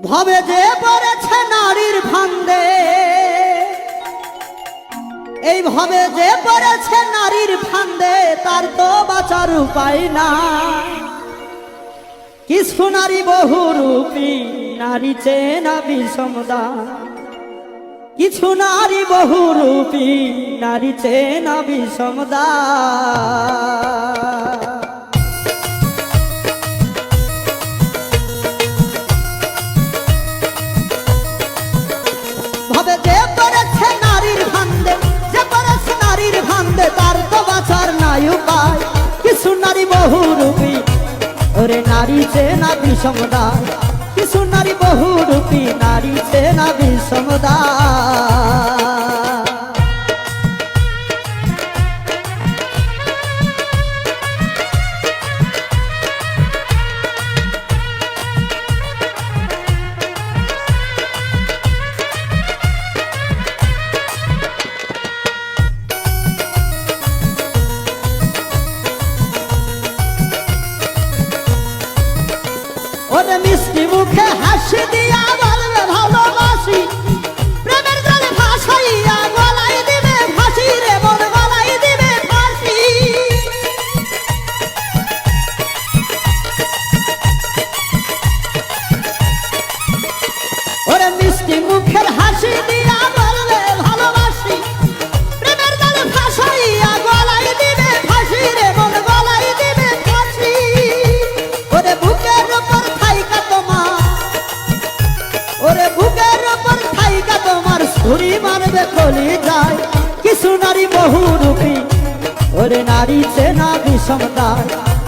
ভাবে যে পড়েছে নারীর ফান্দে, এই ভাবে যে পড়েছে নারীর ফান্দে, তার তো বাঁচার উপায় না। কিছু নারী বহুরূপী, নারী চেনা বিষমদান। কিছু নারী বহুরূপী, নারী চেনা বিষমদান। ভাবে যে পড়েছে নারীর ফান্দে, যে পড়েছে নারীর ফান্দে, তার তো বাঁচার নাই উপায়। কিছু নারী বহুরূপী, ওরে নারী চেনা বিষমদান। কিছু নারী বহুরূপী, নারী চেনা বিষমদান। ওরে মিষ্টি মুখে হাসি দিয়া বলবে ভালোবাসি, প্রেমের জলে ভাসাইয়া গলায় দিবে ফাঁসি রে মন, গলায় দিবে ফাঁসি। ওরে মিষ্টি মুখের হাসি দিয়া বলবে ভালোবাসি, প্রেমের জলে ভাসাইয়া গলায় দিবে ফাঁসি রে মন, গলায় দিবে ফাঁসি। ওরে বুকের উপর থাইকা তোমার, ওরে বুকের উপর থাইকা তোমার ছুরি মারবে কলি যায়। কিছু নারী বহুরূপী, ওরে নারী চেনা বিষমদান।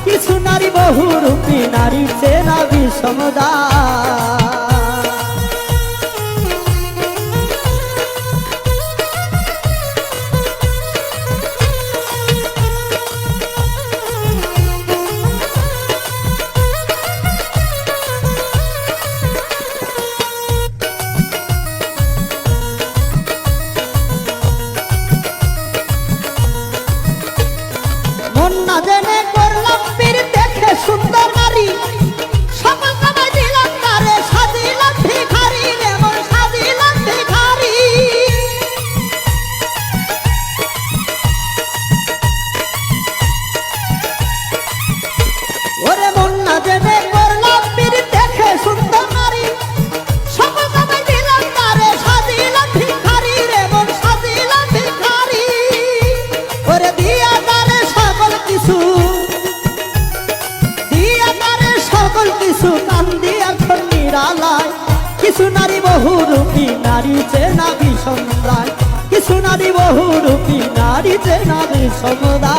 কিছু নারী বহুরূপী, নারী চেনা বিষমদান। মন না জেনে করলাম পীর, দেখে সুন্দর নারী সকল কামাই দিলাম তারে, সাজিলাম ভিখারি রে মন, সাজিলাম ভিখারি। ওরে মন না জেনে করলাম পীর, দেখে সুন্দর নারী সকল কামাই দিলাম তারে, সাজিলাম ভিখারি রে মন, সাজিলাম ভিখারি। ওরে দিয়া তারে সকল কিছু, দিয়া তারে সকল কিছু, কান্দি এখন নিরালায়। কিছু নারী বহুরূপী, নারী চেনা বিষমদান। কিছু নারী বহুরূপী, নারী চেনা বিষমদান।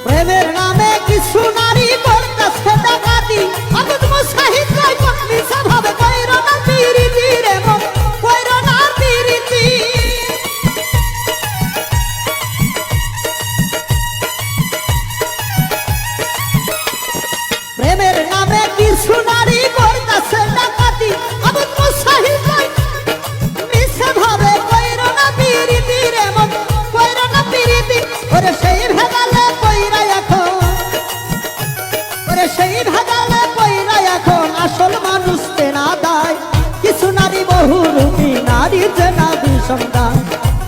প্রেমের নামে কিছু নারী করতেছে ডাকাতি, আবুদ মুসাহিদ কয় কতলিসা ভাবে কইরো না পিরিতি রে মন, কইরো না পিরিতি। প্রেমের নামে কিছু নারী করতেছে ডাকাতি, আবুদ মুসাহিদ কয় মিছে ভাবে কইরো না পিরিতি রে মন, কইরো না পিরিতি। ওরে সেই ভেদালে কইরা এখন, ওরে সেই ভেদালে কইরা এখন আসল মানুষ চেনা দায়। কিছু নারী বহুরূপী, নারী চেনা বিষমদান।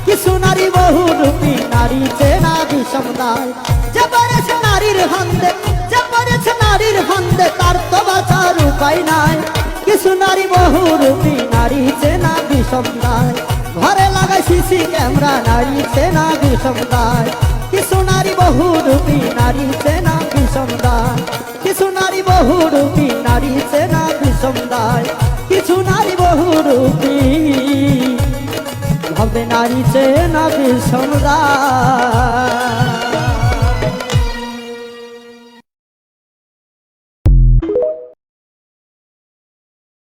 কিছু নারী বহুরূপী, নারী চেনা বিষমদান। যে পড়েছে নারীর ফান্দে, যে পড়েছে নারীর ফান্দে, তার তো বাঁচার উপায় নাই। কিছু নারী বহুরূপী, নারী চেনা বিষমদান। ঘরে লাগাই সিসি ক্যামেরা, নারী চেনা বিষমদান। কিছু নারী বহুরূপী, নারী চেনা বিষমদান। কিছু নারী বহুরূপী, নারী চেনা বিষমদান। কিছু নারী বহুরূপী, ভাবে নারী চেনা বিষমদান।